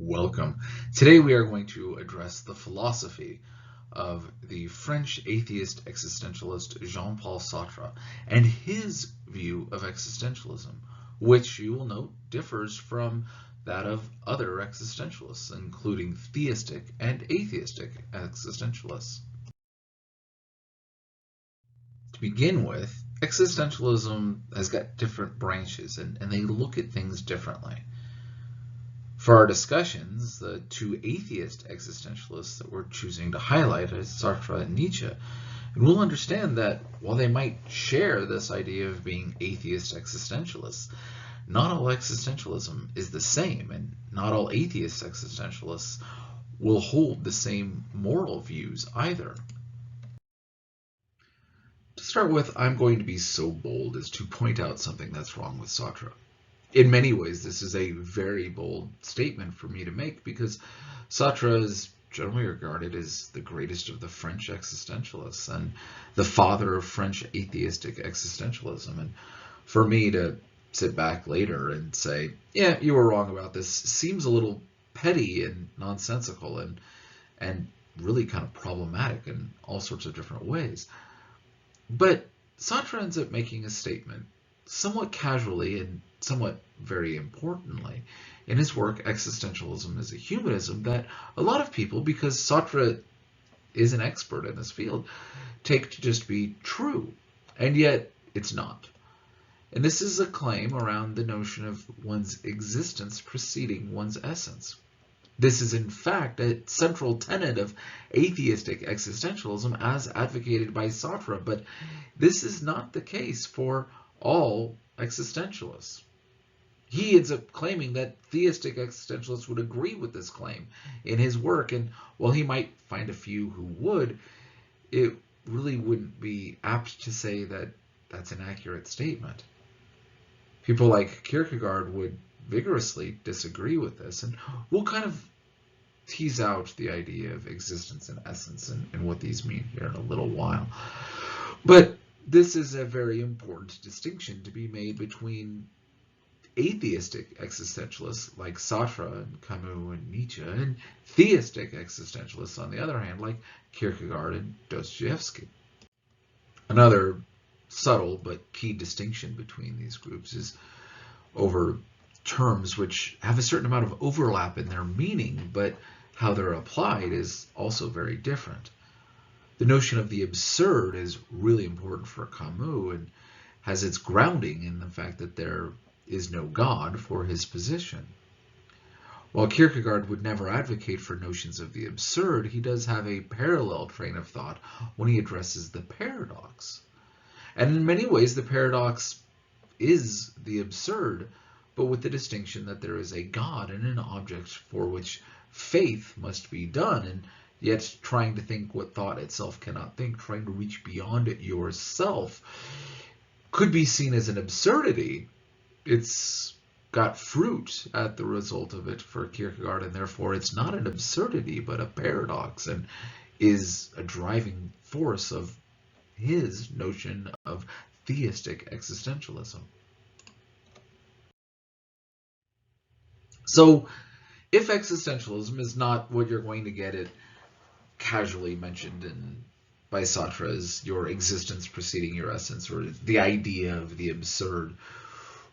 Welcome. Today we are going to address the philosophy of the French atheist existentialist Jean-Paul Sartre and his view of existentialism, which you will note differs from that of other existentialists, including theistic and atheistic existentialists. To begin with, existentialism has got different branches and they look at things differently. For our discussions, the two atheist existentialists that we're choosing to highlight are Sartre and Nietzsche, and we'll understand that while they might share this idea of being atheist existentialists, not all existentialism is the same, and not all atheist existentialists will hold the same moral views either. To start with, I'm going to be so bold as to point out something that's wrong with Sartre. In many ways, this is a very bold statement for me to make because Sartre is generally regarded as the greatest of the French existentialists and the father of French atheistic existentialism. And for me to sit back later and say, yeah, you were wrong about this, seems a little petty and nonsensical and really kind of problematic in all sorts of different ways. But Sartre ends up making a statement somewhat casually and somewhat very importantly in his work Existentialism as a Humanism that a lot of people, because Sartre is an expert in this field, take to just be true, and yet it's not. And this is a claim around the notion of one's existence preceding one's essence. This is in fact a central tenet of atheistic existentialism as advocated by Sartre, but this is not the case for all existentialists. He ends up claiming that theistic existentialists would agree with this claim in his work, and while he might find a few who would, it really wouldn't be apt to say that that's an accurate statement. People like Kierkegaard would vigorously disagree with this, and we'll kind of tease out the idea of existence and essence and what these mean here in a little while. But this is a very important distinction to be made between atheistic existentialists like Sartre and Camus and Nietzsche and theistic existentialists, on the other hand, like Kierkegaard and Dostoevsky. Another subtle but key distinction between these groups is over terms which have a certain amount of overlap in their meaning, but how they're applied is also very different. The notion of the absurd is really important for Camus and has its grounding in the fact that there is no God for his position. While Kierkegaard would never advocate for notions of the absurd, he does have a parallel train of thought when he addresses the paradox. And in many ways, the paradox is the absurd, but with the distinction that there is a God and an object for which faith must be done, and yet trying to think what thought itself cannot think, trying to reach beyond yourself, could be seen as an absurdity. It's got fruit at the result of it for Kierkegaard, and therefore it's not an absurdity, but a paradox, and is a driving force of his notion of theistic existentialism. So, if existentialism is not what you're going to get it casually mentioned by Sartre as your existence preceding your essence, or the idea of the absurd,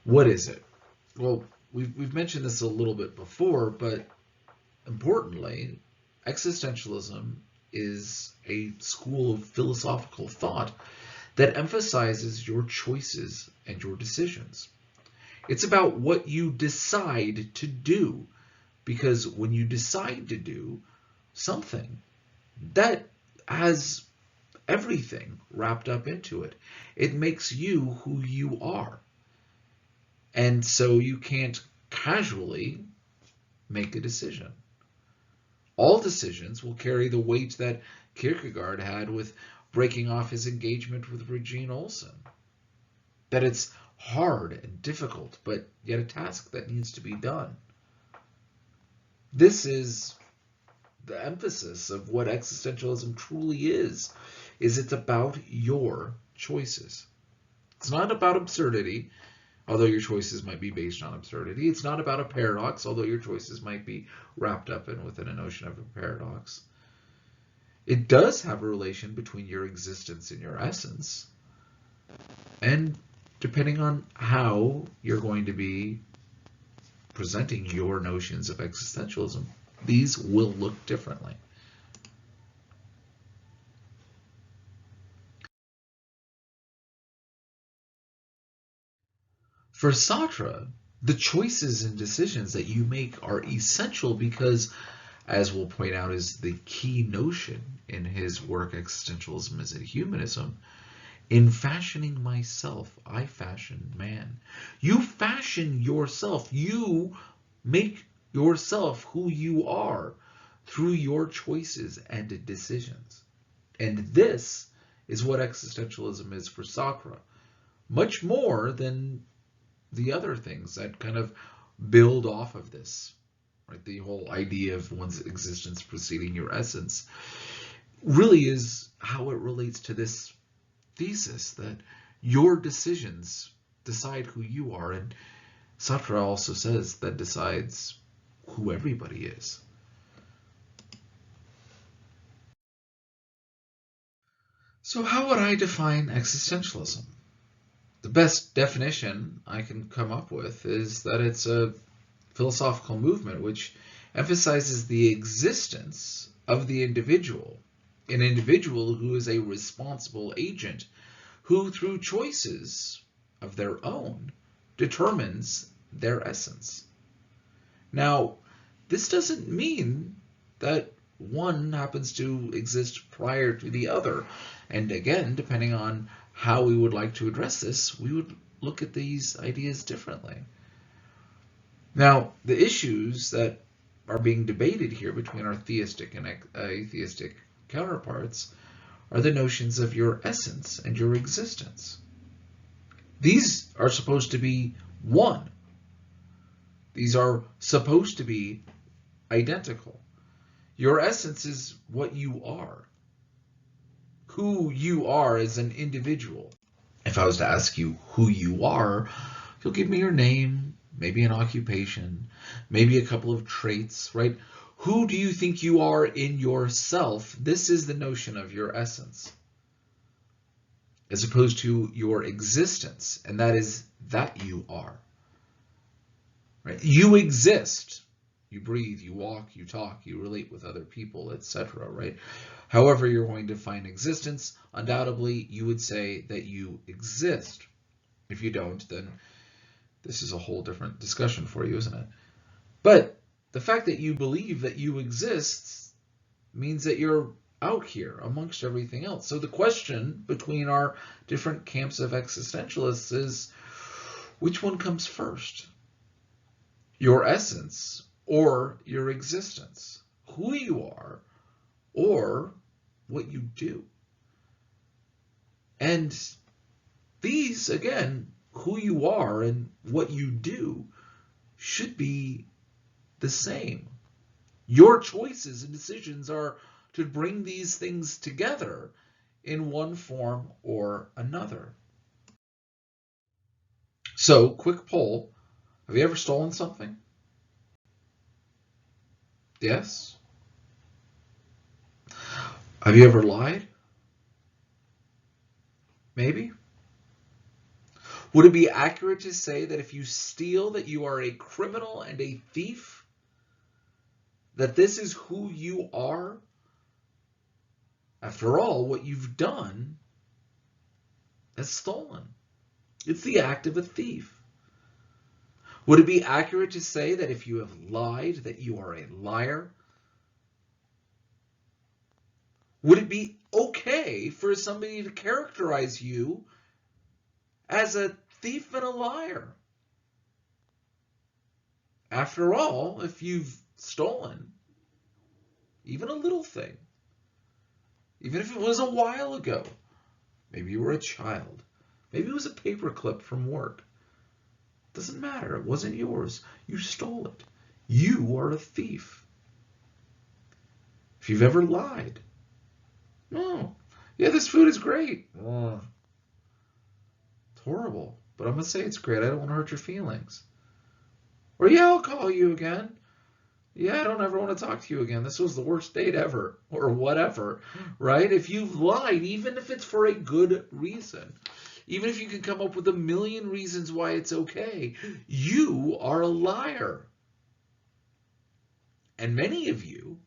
what is it? Well, we've mentioned this a little bit before, but importantly, existentialism is a school of philosophical thought that emphasizes your choices and your decisions. It's about what you decide to do, because when you decide to do something, that has everything wrapped up into it. It makes you who you are. And so you can't casually make a decision. All decisions will carry the weight that Kierkegaard had with breaking off his engagement with Regine Olsen. That it's hard and difficult, but yet a task that needs to be done. This is the emphasis of what existentialism truly is it's about your choices. It's not about absurdity, although your choices might be based on absurdity. It's not about a paradox, although your choices might be wrapped up within a notion of a paradox. It does have a relation between your existence and your essence. And depending on how you're going to be presenting your notions of existentialism, these will look differently. For Sartre, the choices and decisions that you make are essential because, as we'll point out, is the key notion in his work Existentialism is Humanism. In fashioning myself, I fashion man. You fashion yourself. You make yourself who you are through your choices and decisions. And this is what existentialism is for Sartre, much more than the other things that kind of build off of this. Right? The whole idea of one's existence preceding your essence really is how it relates to this thesis that your decisions decide who you are, and Sartre also says that decides who everybody is. So how would I define existentialism? The best definition I can come up with is that it's a philosophical movement which emphasizes the existence of the individual, an individual who is a responsible agent who, through choices of their own, determines their essence. Now, this doesn't mean that one happens to exist prior to the other. And again, depending on how we would like to address this, we would look at these ideas differently. Now, the issues that are being debated here between our theistic and atheistic counterparts are the notions of your essence and your existence. These are supposed to be one. These are supposed to be identical. Your essence is what you are, who you are as an individual. If I was to ask you who you are, you'll give me your name, maybe an occupation, maybe a couple of traits, right? Who do you think you are in yourself? This is the notion of your essence, as opposed to your existence, and that is that you are. Right? You exist. You breathe, you walk, you talk, you relate with other people, etc. Right? However you're going to find existence, undoubtedly you would say that you exist. If you don't, then this is a whole different discussion for you, isn't it? But the fact that you believe that you exist means that you're out here amongst everything else. So the question between our different camps of existentialists is, which one comes first? Your essence or your existence? Who you are or what you do? And these, again, who you are and what you do should be the same. Your choices and decisions are to bring these things together in one form or another. So, quick poll. Have you ever stolen something? Yes? Have you ever lied? Maybe? Would it be accurate to say that if you steal, that you are a criminal and a thief? That this is who you are? After all, what you've done is stolen. It's the act of a thief. Would it be accurate to say that if you have lied, that you are a liar? Would it be okay for somebody to characterize you as a thief and a liar? After all, if you've stolen even a little thing, even if it was a while ago, maybe you were a child, maybe it was a paperclip from work, doesn't matter, it wasn't yours, you stole it. You are a thief. If you've ever lied, no, yeah, this food is great. Oh, it's horrible. but I'm going to say it's great. I don't want to hurt your feelings. Or yeah, I'll call you again. Yeah, I don't ever want to talk to you again. This was the worst date ever, or whatever, right? If you've lied, even if it's for a good reason, even if you can come up with a million reasons why it's okay, you are a liar. And many of you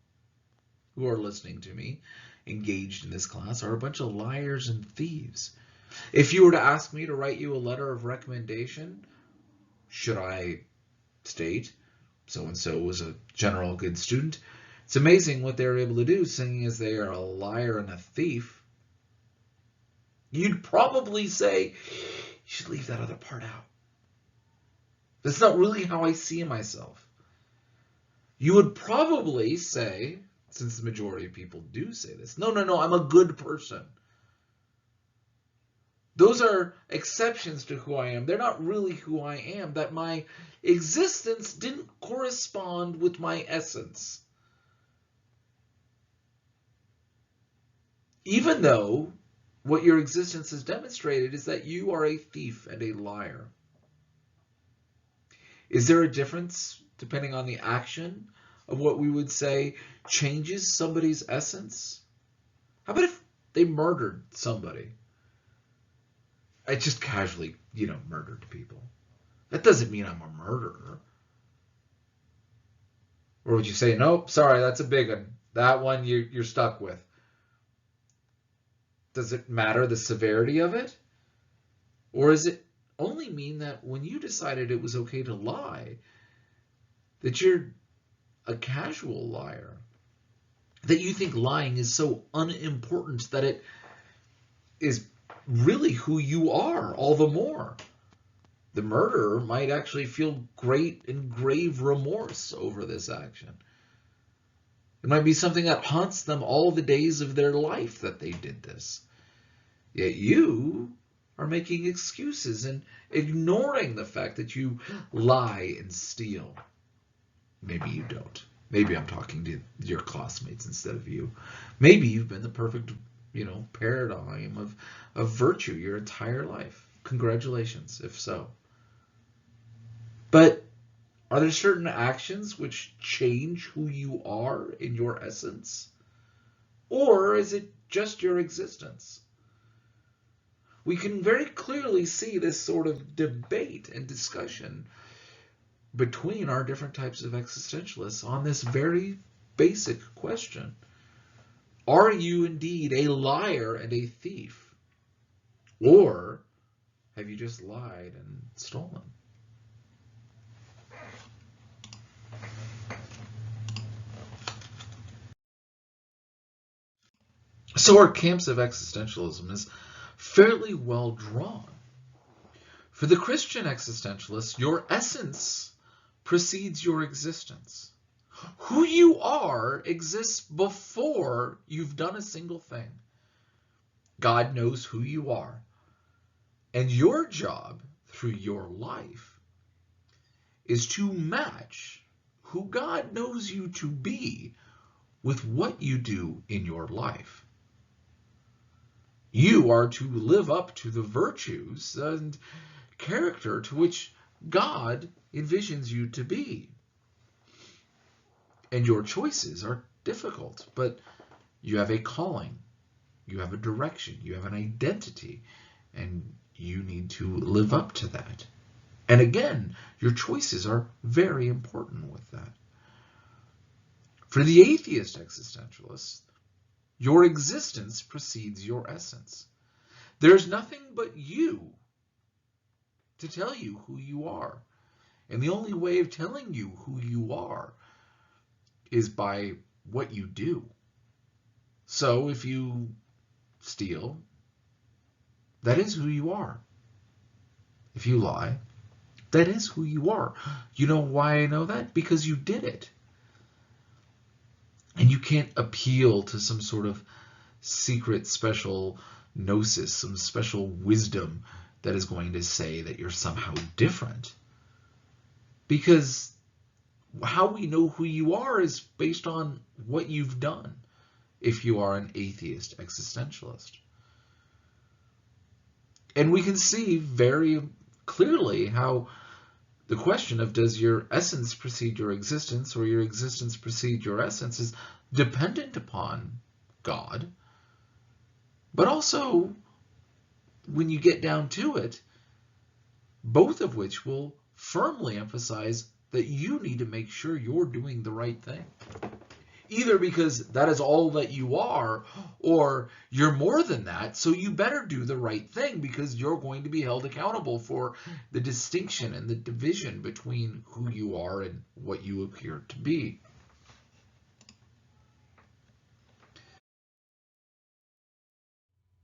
who are listening to me, engaged in this class, are a bunch of liars and thieves. If you were to ask me to write you a letter of recommendation, should I state so-and-so was a general good student? It's amazing what they're able to do, seeing as they are a liar and a thief. You'd probably say, you should leave that other part out. That's not really how I see myself. You would probably say, since the majority of people do say this, no, I'm a good person. Those are exceptions to who I am. They're not really who I am. That my existence didn't correspond with my essence. Even though what your existence has demonstrated is that you are a thief and a liar. Is there a difference depending on the action of what we would say changes somebody's essence? How about if they murdered somebody? I just casually, murdered people. That doesn't mean I'm a murderer. Or would you say, nope, sorry, that's a big one. That one you're stuck with. Does it matter the severity of it? Or does it only mean that when you decided it was okay to lie, that you're a casual liar? That you think lying is so unimportant that it is really who you are all the more. The murderer might actually feel great and grave remorse over this action. It might be something that haunts them all the days of their life that they did this. Yet you are making excuses and ignoring the fact that you lie and steal. Maybe you don't. Maybe I'm talking to your classmates instead of you. Maybe you've been the perfect, paradigm of virtue your entire life. Congratulations, if so. But are there certain actions which change who you are in your essence? Or is it just your existence? We can very clearly see this sort of debate and discussion between our different types of existentialists on this very basic question. Are you indeed a liar and a thief? Or have you just lied and stolen? So our camps of existentialism is fairly well drawn. For the Christian existentialist, your essence precedes your existence. Who you are exists before you've done a single thing. God knows who you are. And your job through your life is to match who God knows you to be with what you do in your life. You are to live up to the virtues and character to which God envisions you to be. And your choices are difficult, but you have a calling, you have a direction, you have an identity, and you need to live up to that. And again, your choices are very important with that. For the atheist existentialist, your existence precedes your essence. There's nothing but you to tell you who you are. And the only way of telling you who you are is by what you do. So if you steal, that is who you are. If you lie, that is who you are. You know why I know that? Because you did it. And you can't appeal to some sort of secret special gnosis, some special wisdom that is going to say that you're somehow different. Because how we know who you are is based on what you've done if you are an atheist existentialist. And we can see very clearly how the question of does your essence precede your existence or your existence precede your essence is dependent upon God, but also, when you get down to it, both of which will firmly emphasize that you need to make sure you're doing the right thing. Either because that is all that you are, or you're more than that, so you better do the right thing because you're going to be held accountable for the distinction and the division between who you are and what you appear to be.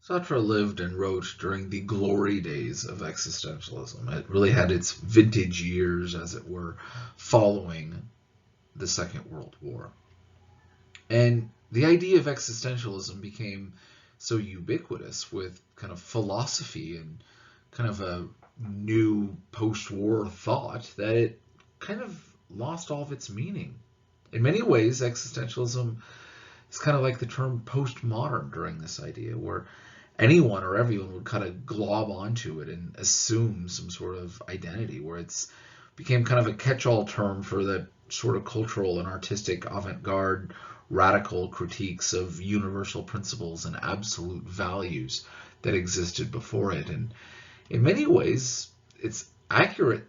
Sartre lived and wrote during the glory days of existentialism. It really had its vintage years, as it were, following the Second World War. And the idea of existentialism became so ubiquitous with kind of philosophy and kind of a new post-war thought that it kind of lost all of its meaning. In many ways, existentialism is kind of like the term postmodern during this idea, where anyone or everyone would kind of glob onto it and assume some sort of identity, where it's became kind of a catch-all term for the sort of cultural and artistic avant-garde radical critiques of universal principles and absolute values that existed before it. And in many ways, it's accurate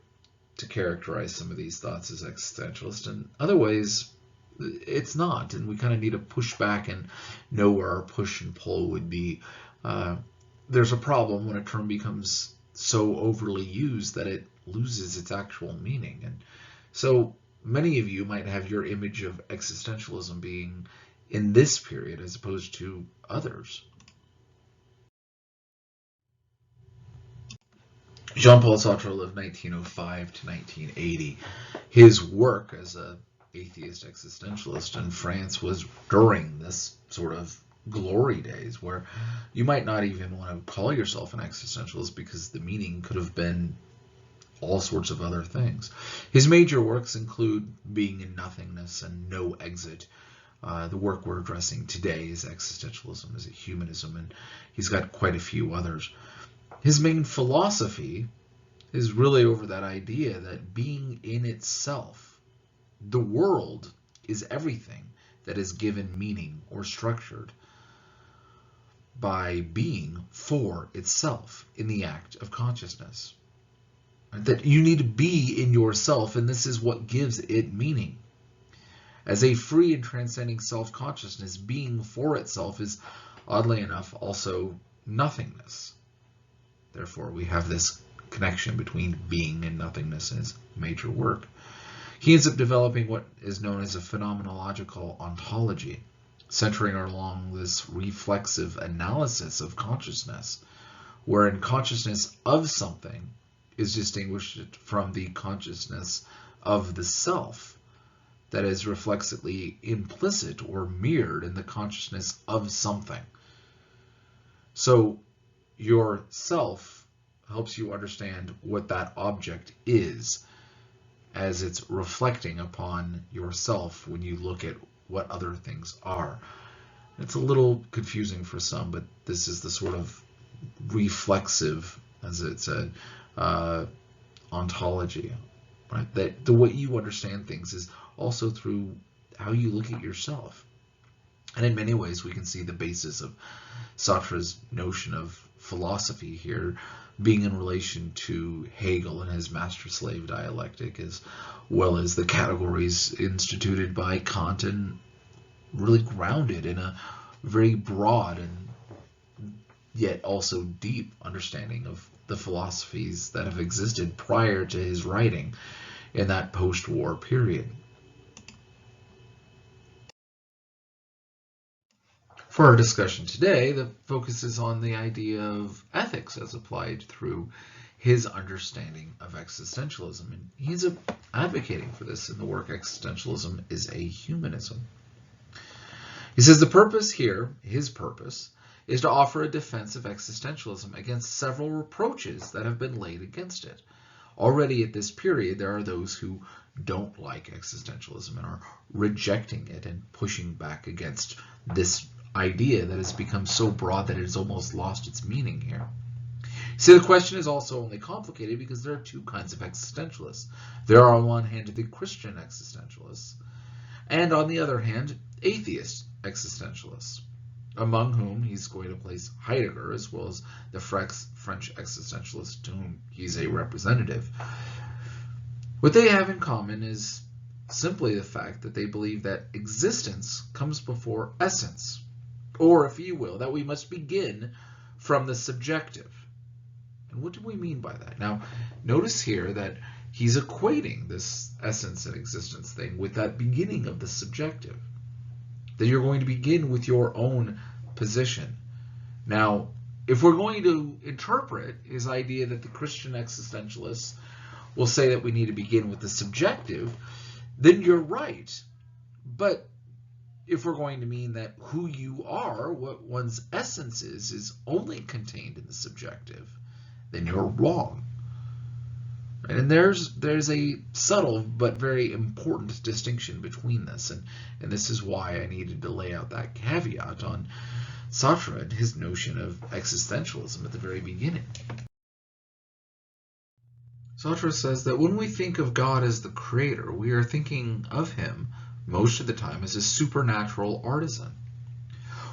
to characterize some of these thoughts as existentialist, and other ways it's not, and we kind of need to push back and know where our push and pull would be. There's a problem when a term becomes so overly used that it loses its actual meaning. And so many of you might have your image of existentialism being in this period as opposed to others. Jean-Paul Sartre lived 1905 to 1980. His work as an atheist existentialist in France was during this sort of glory days, where you might not even want to call yourself an existentialist because the meaning could have been all sorts of other things. His major works include Being in Nothingness and No Exit. The work we're addressing today is Existentialism, is Humanism, and he's got quite a few others. His main philosophy is really over that idea that being in itself, the world is everything that is given meaning or structured by being for itself in the act of consciousness. That you need to be in yourself, and this is what gives it meaning. As a free and transcending self-consciousness, being for itself is, oddly enough, also nothingness. Therefore, we have this connection between being and nothingness in his major work. He ends up developing what is known as a phenomenological ontology, centering along this reflexive analysis of consciousness, wherein consciousness of something is distinguished from the consciousness of the self that is reflexively implicit or mirrored in the consciousness of something. So your self helps you understand what that object is as it's reflecting upon yourself when you look at what other things are. It's a little confusing for some, but this is the sort of reflexive, as it said, ontology, right? That the way you understand things is also through how you look at yourself. And in many ways, we can see the basis of Sartre's notion of philosophy here being in relation to Hegel and his master-slave dialectic, as well as the categories instituted by Kant and really grounded in a very broad and yet also deep understanding of the philosophies that have existed prior to his writing in that post-war period. For our discussion today, the focus is on the idea of ethics as applied through his understanding of existentialism. And he's advocating for this in the work Existentialism is a Humanism. He says the purpose here, his purpose, is to offer a defense of existentialism against several reproaches that have been laid against it. Already at this period, there are those who don't like existentialism and are rejecting it and pushing back against this idea that has become so broad that it has almost lost its meaning here. See, the question is also only complicated because there are two kinds of existentialists. There are, on one hand, the Christian existentialists, and on the other hand, atheist existentialists, among whom he's going to place Heidegger, as well as the French existentialist to whom he's a representative. What they have in common is simply the fact that they believe that existence comes before essence, or, if you will, that we must begin from the subjective. And what do we mean by that? Now, notice here that he's equating this essence and existence thing with that beginning of the subjective, that you're going to begin with your own position. Now, if we're going to interpret his idea that the Christian existentialists will say that we need to begin with the subjective, then you're right. But if we're going to mean that who you are, what one's essence is only contained in the subjective, then you're wrong. And there's a subtle but very important distinction between this, and this is why I needed to lay out that caveat on Sartre and his notion of existentialism at the very beginning. Sartre says that when we think of God as the creator, we are thinking of him most of the time as a supernatural artisan.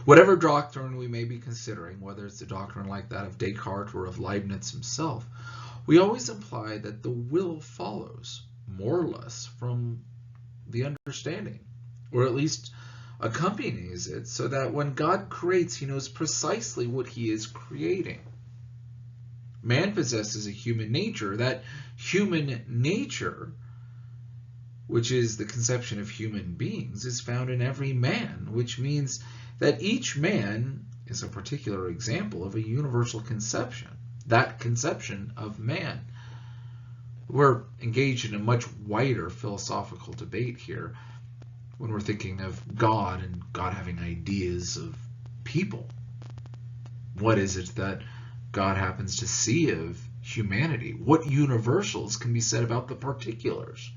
Whatever doctrine we may be considering, whether it's a doctrine like that of Descartes or of Leibniz himself, we always imply that the will follows, more or less, from the understanding, or at least accompanies it, so that when God creates, he knows precisely what he is creating. Man possesses a human nature. That human nature, which is the conception of human beings, is found in every man, which means that each man is a particular example of a universal conception, that conception of man. We're engaged in a much wider philosophical debate here when we're thinking of God and God having ideas of people. What is it that God happens to see of humanity? What universals can be said about the particulars?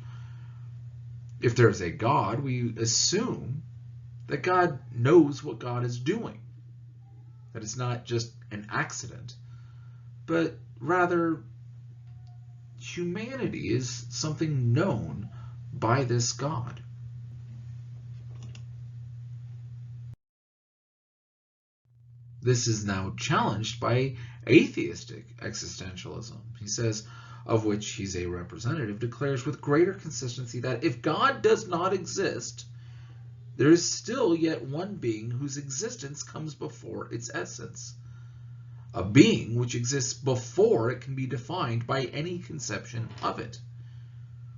If there's a God, we assume that God knows what God is doing, that it's not just an accident, but rather humanity is something known by this God. This is now challenged by atheistic existentialism. He says, of which he's a representative, declares with greater consistency that if God does not exist, there is still yet one being whose existence comes before its essence, a being which exists before it can be defined by any conception of it.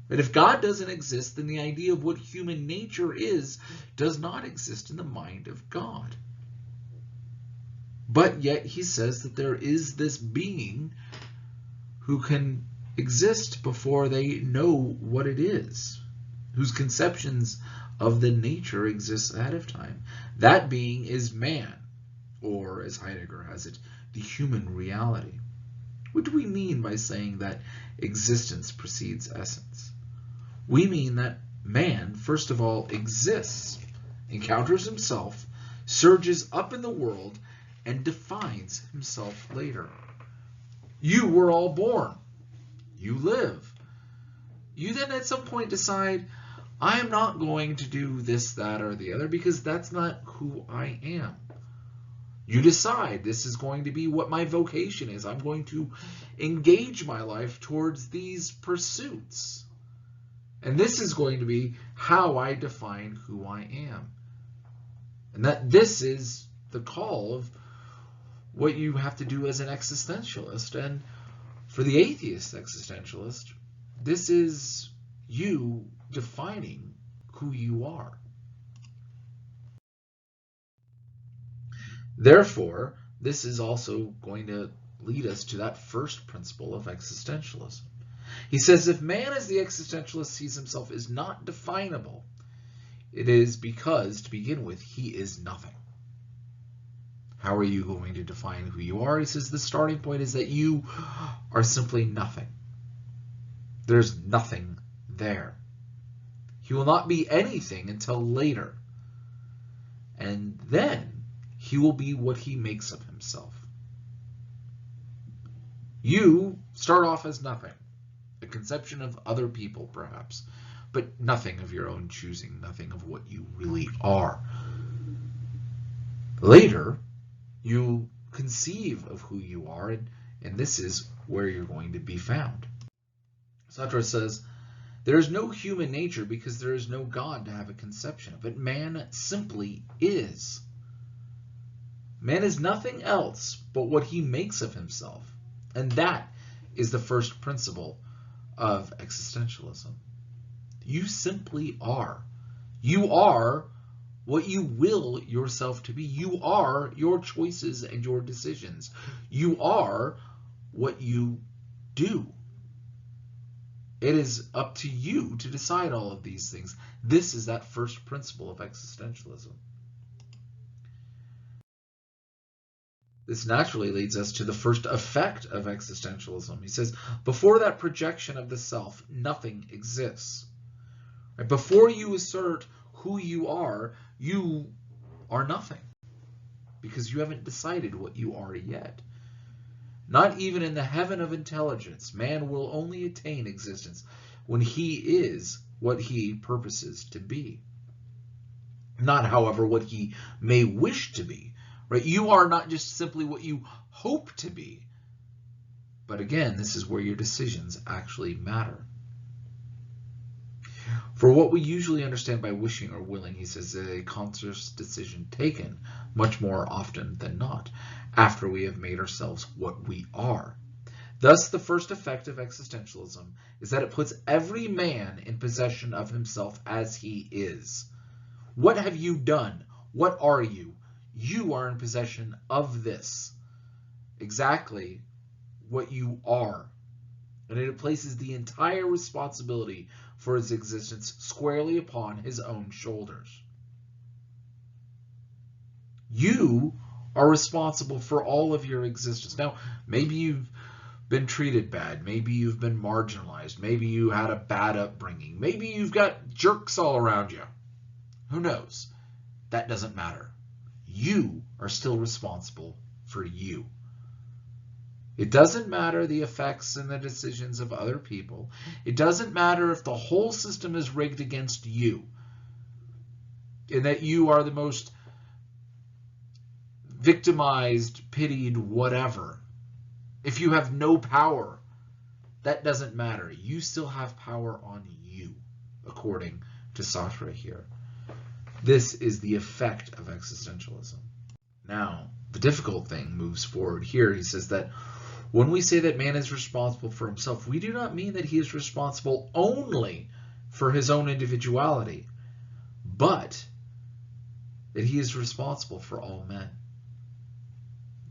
But if God doesn't exist, then the idea of what human nature is does not exist in the mind of God. But yet he says that there is this being who can exist before they know what it is, whose conceptions of the nature exist ahead of time. That being is man, or as Heidegger has it, the human reality. What do we mean by saying that existence precedes essence? We mean that man, first of all, exists, encounters himself, surges up in the world, and defines himself later. You were all born. You live. You then at some point decide, I am not going to do this, that, or the other because that's not who I am. You decide this is going to be what my vocation is. I'm going to engage my life towards these pursuits. And this is going to be how I define who I am. And that this is the call of what you have to do as an existentialist. And for the atheist existentialist, this is you defining who you are. Therefore, this is also going to lead us to that first principle of existentialism. He says if man as the existentialist sees himself is not definable, it is because, to begin with, he is nothing. How are you going to define who you are? He says the starting point is that you are simply nothing. There's nothing there. He will not be anything until later. And then he will be what he makes of himself. You start off as nothing, a conception of other people perhaps, but nothing of your own choosing, nothing of what you really are. Later, you conceive of who you are, and this is where you're going to be found. Sartre says, there is no human nature because there is no God to have a conception of it. Man simply is. Man is nothing else but what he makes of himself. And that is the first principle of existentialism. You simply are. You are what you will yourself to be. You are your choices and your decisions. You are what you do. It is up to you to decide all of these things. This is that first principle of existentialism. This naturally leads us to the first effect of existentialism. He says, before that projection of the self, nothing exists. Right? Before you assert who you are nothing, because you haven't decided what you are yet. Not even in the heaven of intelligence, man will only attain existence when he is what he purposes to be. Not, however, what he may wish to be. Right? You are not just simply what you hope to be. But again, this is where your decisions actually matter. For what we usually understand by wishing or willing, he says, is a conscious decision taken much more often than not, after we have made ourselves what we are. Thus, the first effect of existentialism is that it puts every man in possession of himself as he is. What have you done? What are you? You are in possession of this. Exactly what you are. And it places the entire responsibility for his existence squarely upon his own shoulders. You are responsible for all of your existence. Now, maybe you've been treated bad. Maybe you've been marginalized. Maybe you had a bad upbringing. Maybe you've got jerks all around you. Who knows? That doesn't matter. You are still responsible for you. It doesn't matter the effects and the decisions of other people. It doesn't matter if the whole system is rigged against you, and that you are the most victimized, pitied, whatever. If you have no power, that doesn't matter. You still have power on you, according to Sartre here. This is the effect of existentialism. Now, the difficult thing moves forward here. He says that when we say that man is responsible for himself, we do not mean that he is responsible only for his own individuality, but that he is responsible for all men.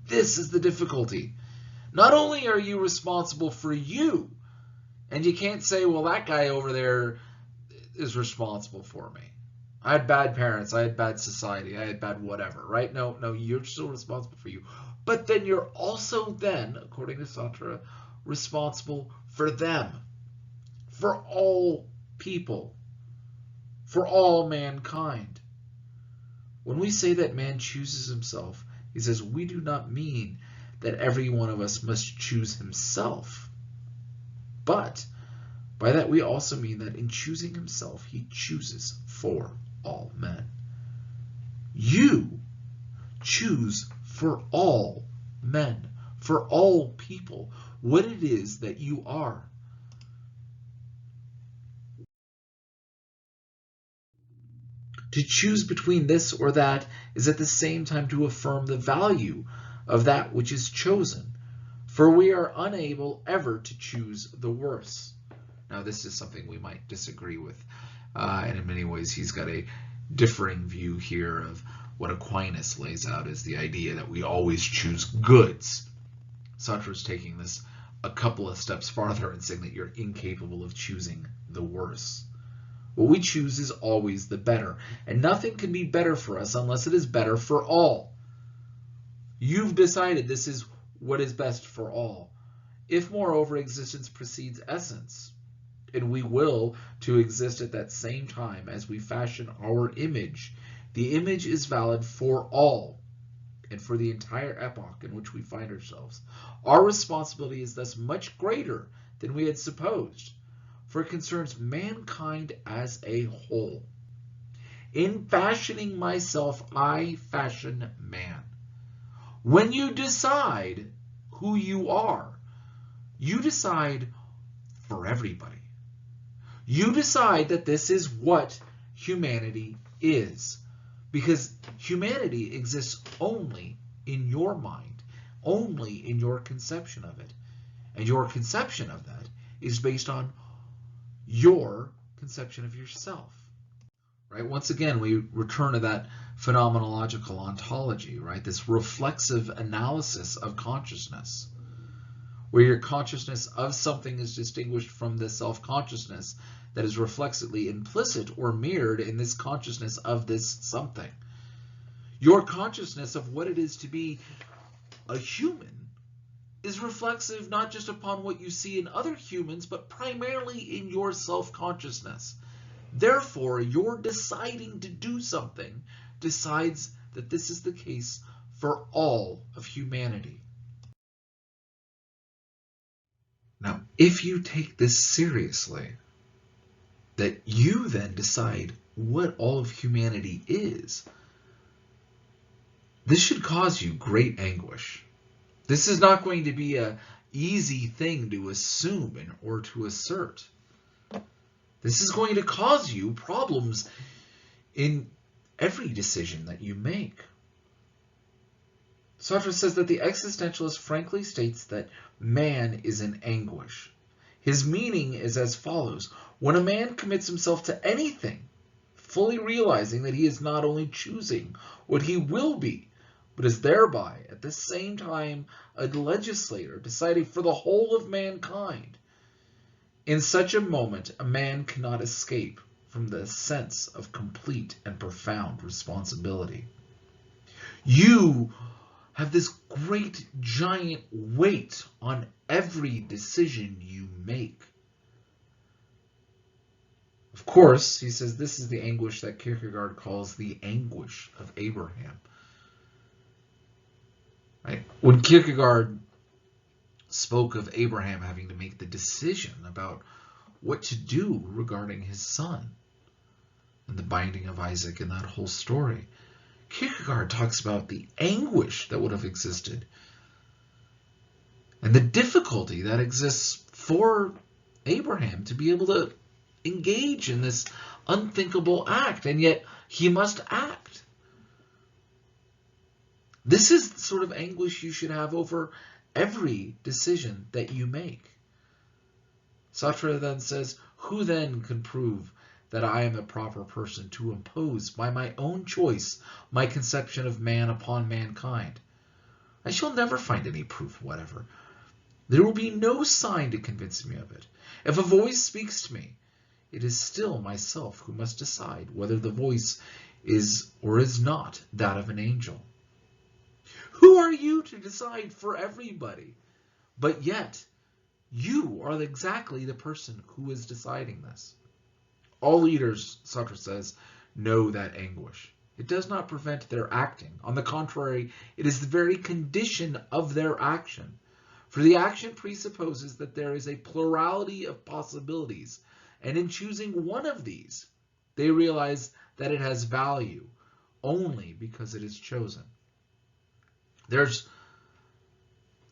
This is the difficulty. Not only are you responsible for you, and you can't say, well, that guy over there is responsible for me. I had bad parents, I had bad society, I had bad whatever, right? No, you're still responsible for you. But then you're also then, according to Sartre, responsible for them, for all people, for all mankind. When we say that man chooses himself, he says we do not mean that every one of us must choose himself. But by that we also mean that in choosing himself, he chooses for all men. You choose for all men, for all people, what it is that you are. To choose between this or that is at the same time to affirm the value of that which is chosen, for we are unable ever to choose the worse. Now, this is something we might disagree with, and in many ways he's got a differing view here of what Aquinas lays out as the idea that we always choose goods. Sartre is taking this a couple of steps farther and saying that you're incapable of choosing the worse. What we choose is always the better, and nothing can be better for us unless it is better for all. You've decided this is what is best for all. If, moreover, existence precedes essence, and we will to exist at that same time as we fashion our image, the image is valid for all. and for the entire epoch in which we find ourselves. Our responsibility is thus much greater than we had supposed, for it concerns mankind as a whole. In fashioning myself, I fashion man. When you decide who you are, you decide for everybody. You decide that this is what humanity is, because humanity exists only in your mind, only in your conception of it. And your conception of that is based on your conception of yourself. Right? Once again, we return to that phenomenological ontology, right? This reflexive analysis of consciousness, where your consciousness of something is distinguished from the self-consciousness that is reflexively implicit or mirrored in this consciousness of this something. Your consciousness of what it is to be a human is reflexive not just upon what you see in other humans, but primarily in your self-consciousness. Therefore, your deciding to do something decides that this is the case for all of humanity. Now, if you take this seriously, that you then decide what all of humanity is, this should cause you great anguish. This is not going to be an easy thing to assume or to assert. This is going to cause you problems in every decision that you make. Sartre says that the existentialist frankly states that man is in anguish. His meaning is as follows: when a man commits himself to anything, fully realizing that he is not only choosing what he will be, but is thereby at the same time a legislator deciding for the whole of mankind, in such a moment a man cannot escape from the sense of complete and profound responsibility. You have this great giant weight on every decision you make. Of course, he says this is the anguish that Kierkegaard calls the anguish of Abraham. Right? When Kierkegaard spoke of Abraham having to make the decision about what to do regarding his son and the binding of Isaac and that whole story, Kierkegaard talks about the anguish that would have existed and the difficulty that exists for Abraham to be able to engage in this unthinkable act, and yet he must act. This is the sort of anguish you should have over every decision that you make. Sartre then says, who then can prove that I am a proper person to impose by my own choice my conception of man upon mankind? I shall never find any proof whatever. There will be no sign to convince me of it. If a voice speaks to me, it is still myself who must decide whether the voice is or is not that of an angel. Who are you to decide for everybody? But yet, you are exactly the person who is deciding this. All leaders, Sartre says, know that anguish. It does not prevent their acting. On the contrary, it is the very condition of their action. For the action presupposes that there is a plurality of possibilities, and in choosing one of these, they realize that it has value only because it is chosen. There's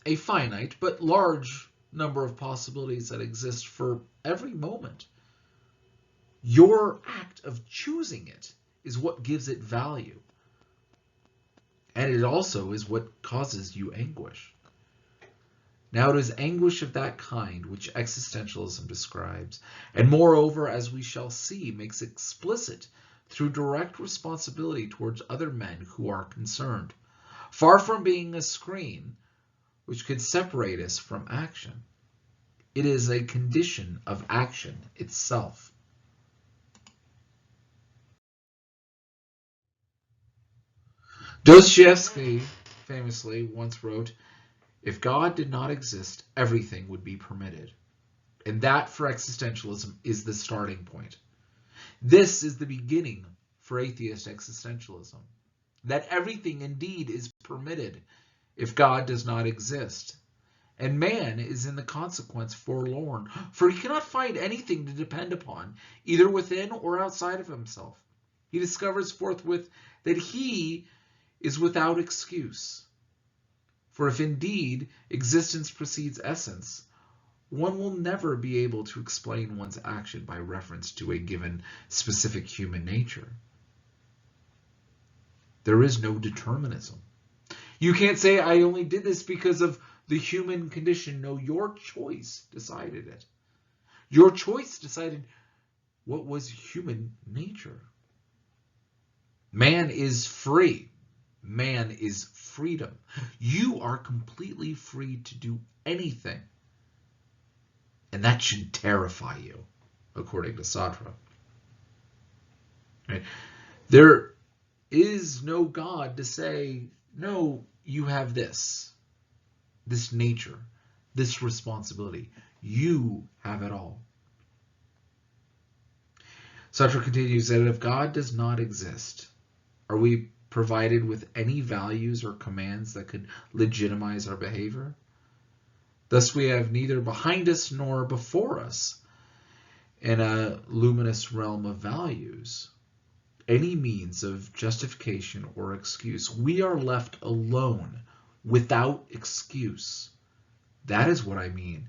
a finite but large number of possibilities that exist for every moment. Your act of choosing it is what gives it value. And it also is what causes you anguish. Now it is anguish of that kind which existentialism describes, and moreover, as we shall see, makes explicit through direct responsibility towards other men who are concerned. Far from being a screen which could separate us from action, it is a condition of action itself. Dostoevsky famously once wrote, "If God did not exist, everything would be permitted." And that, for existentialism, is the starting point. This is the beginning for atheist existentialism. that everything indeed is permitted if God does not exist. And man is in the consequence forlorn, for he cannot find anything to depend upon, either within or outside of himself. He discovers forthwith that he is without excuse. For if indeed existence precedes essence, one will never be able to explain one's action by reference to a given specific human nature. There is no determinism. You can't say, I only did this because of the human condition. No, your choice decided it. Your choice decided what was human nature. Man is free. Man is freedom. You are completely free to do anything. And that should terrify you, according to Sartre. Right? There is no God to say, no, you have this nature, this responsibility. You have it all. Sartre continues that if God does not exist, are we provided with any values or commands that could legitimize our behavior? Thus we have neither behind us nor before us, in a luminous realm of values, any means of justification or excuse. We are left alone, without excuse. That is what I mean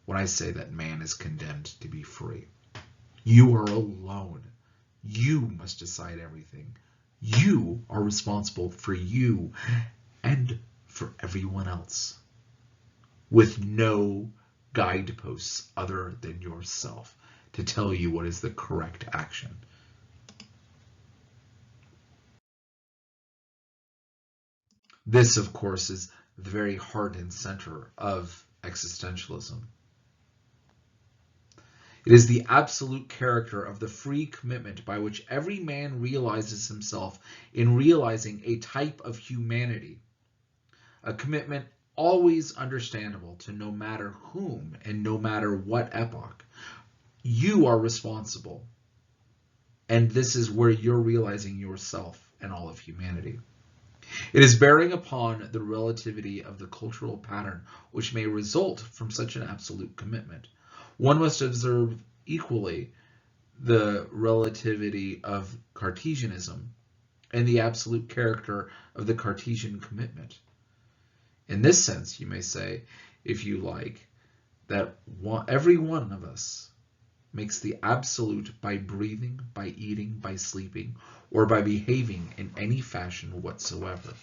when I say that man is condemned to be free. You are alone. You must decide everything. You are responsible for you and for everyone else, with no guideposts other than yourself to tell you what is the correct action. This, of course, is the very heart and center of existentialism. It is the absolute character of the free commitment by which every man realizes himself in realizing a type of humanity, a commitment always understandable to no matter whom and no matter what epoch. You are responsible, and this is where you're realizing yourself and all of humanity. It is bearing upon the relativity of the cultural pattern which may result from such an absolute commitment. One must observe equally the relativity of Cartesianism and the absolute character of the Cartesian commitment. In this sense, you may say, if you like, that every one of us makes the absolute by breathing, by eating, by sleeping, or by behaving in any fashion whatsoever.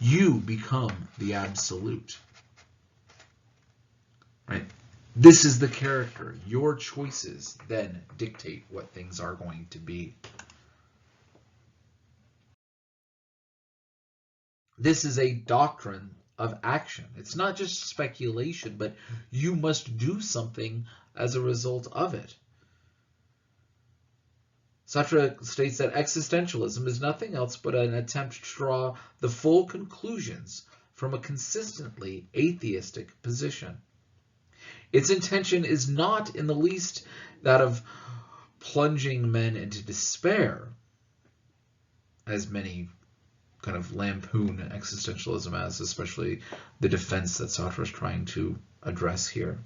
You become the absolute. Right? This is the character. Your choices then dictate what things are going to be. This is a doctrine of action. It's not just speculation, but you must do something as a result of it. Sartre states that existentialism is nothing else but an attempt to draw the full conclusions from a consistently atheistic position. Its intention is not in the least that of plunging men into despair, as many kind of lampoon existentialism as, especially the defense that Sartre is trying to address here.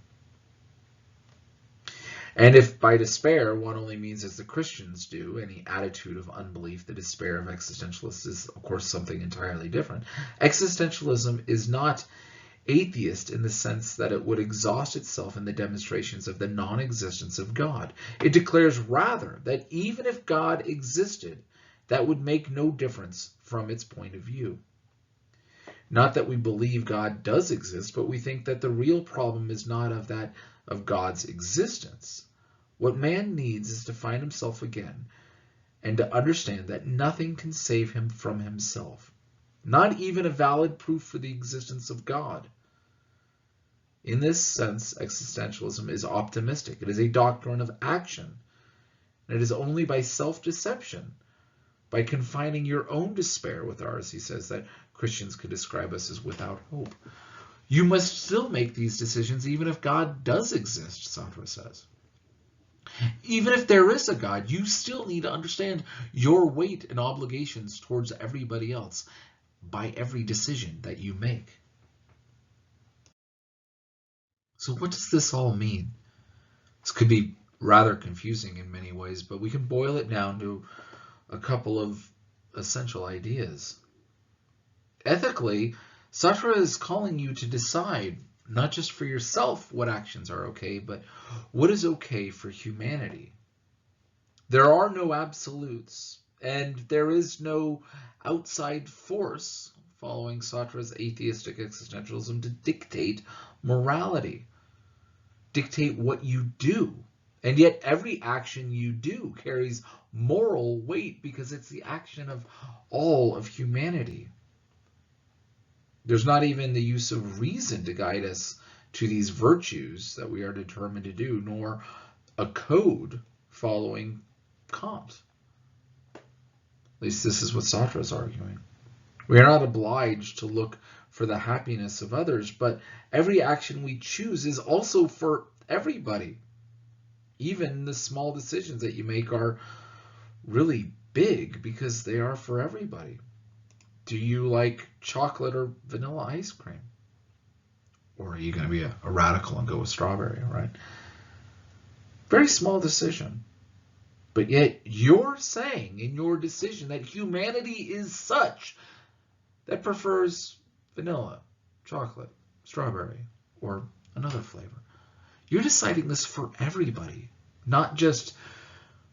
And if by despair one only means, as the Christians do, any attitude of unbelief, the despair of existentialists is, of course, something entirely different. Existentialism is not atheist in the sense that it would exhaust itself in the demonstrations of the non-existence of God. It declares rather that even if God existed, that would make no difference from its point of view. Not that we believe God does exist, but we think that the real problem is not of God's existence. What man needs is to find himself again and to understand that nothing can save him from himself, not even a valid proof for the existence of God. In this sense, existentialism is optimistic. It is a doctrine of action. And it is only by self-deception, by confining your own despair with ours, he says, that Christians could describe us as without hope. You must still make these decisions even if God does exist, Sartre says. Even if there is a God, you still need to understand your weight and obligations towards everybody else by every decision that you make. So what does this all mean? This could be rather confusing in many ways, but we can boil it down to a couple of essential ideas. Ethically, Sartre is calling you to decide not just for yourself what actions are okay, but what is okay for humanity. There are no absolutes, and there is no outside force, following Sartre's atheistic existentialism, to dictate morality, dictate what you do. And yet every action you do carries moral weight because it's the action of all of humanity. There's not even the use of reason to guide us to these virtues that we are determined to do, nor a code following Kant. At least this is what Sartre is arguing. We are not obliged to look for the happiness of others, but every action we choose is also for everybody. Even the small decisions that you make are really big because they are for everybody. Do you like chocolate or vanilla ice cream? Or are you going to be a radical and go with strawberry, right? Very small decision. But yet you're saying in your decision that humanity is such that prefers vanilla, chocolate, strawberry, or another flavor. You're deciding this for everybody, not just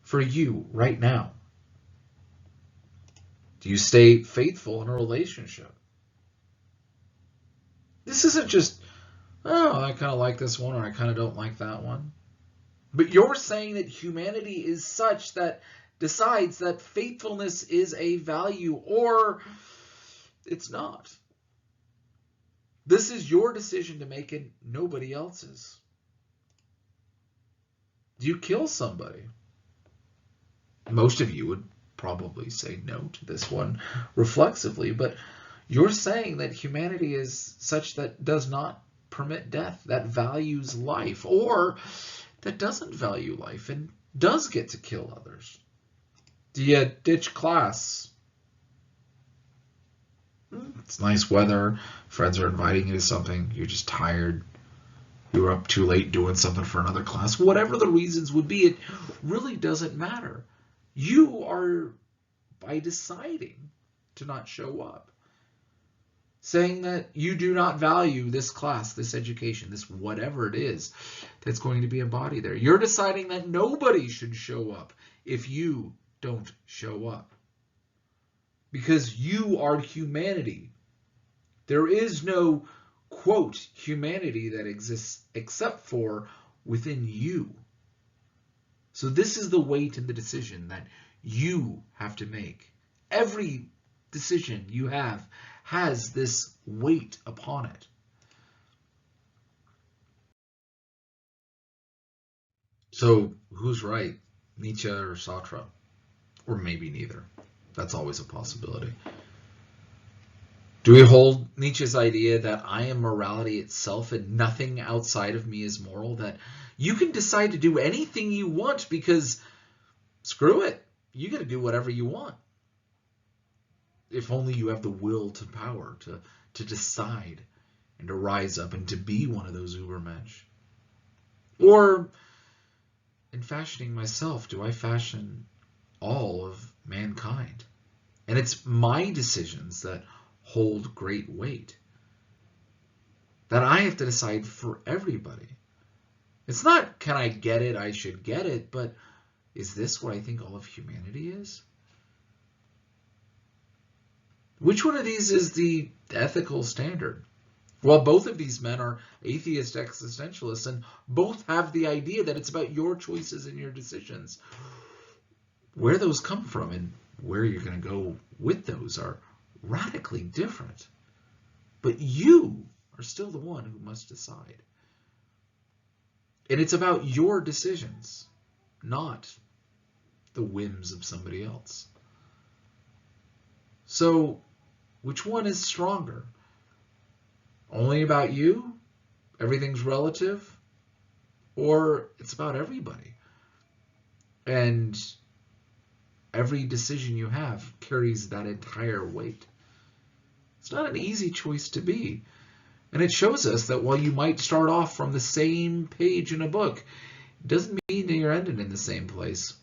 for you right now. Do you stay faithful in a relationship? This isn't just, oh, I kind of like this one or I kind of don't like that one. But you're saying that humanity is such that decides that faithfulness is a value or it's not. This is your decision to make and nobody else's. Do you kill somebody? Most of you would probably say no to this one reflexively, but you're saying that humanity is such that does not permit death, that values life, or that doesn't value life and does get to kill others. Do you ditch class? It's nice weather, friends are inviting you to something, you're just tired, you were up too late doing something for another class. Whatever the reasons would be, it really doesn't matter. You are, by deciding to not show up, saying that you do not value this class, this education, this whatever it is that's going to be embodied there. You're deciding that nobody should show up if you don't show up. Because you are humanity. There is no, quote, humanity that exists except for within you. So this is the weight in the decision that you have to make. Every decision you have has this weight upon it. So who's right, Nietzsche or Sartre? Or maybe neither. That's always a possibility. Do we hold Nietzsche's idea that I am morality itself and nothing outside of me is moral? That you can decide to do anything you want because screw it, you get to do whatever you want. If only you have the will to power to decide and to rise up and to be one of those Ubermensch. Or in fashioning myself, do I fashion all of mankind? And it's my decisions that hold great weight. That I have to decide for everybody. It's not, can I get it, I should get it, but is this what I think all of humanity is? Which one of these is the ethical standard? Well, both of these men are atheist existentialists, and both have the idea that it's about your choices and your decisions. Where those come from and where you're going to go with those are radically different. But you are still the one who must decide. And it's about your decisions, not the whims of somebody else. So, which one is stronger? Only about you? Everything's relative? Or it's about everybody? And every decision you have carries that entire weight. It's not an easy choice to be. And it shows us that while you might start off from the same page in a book, it doesn't mean that you're ending in the same place.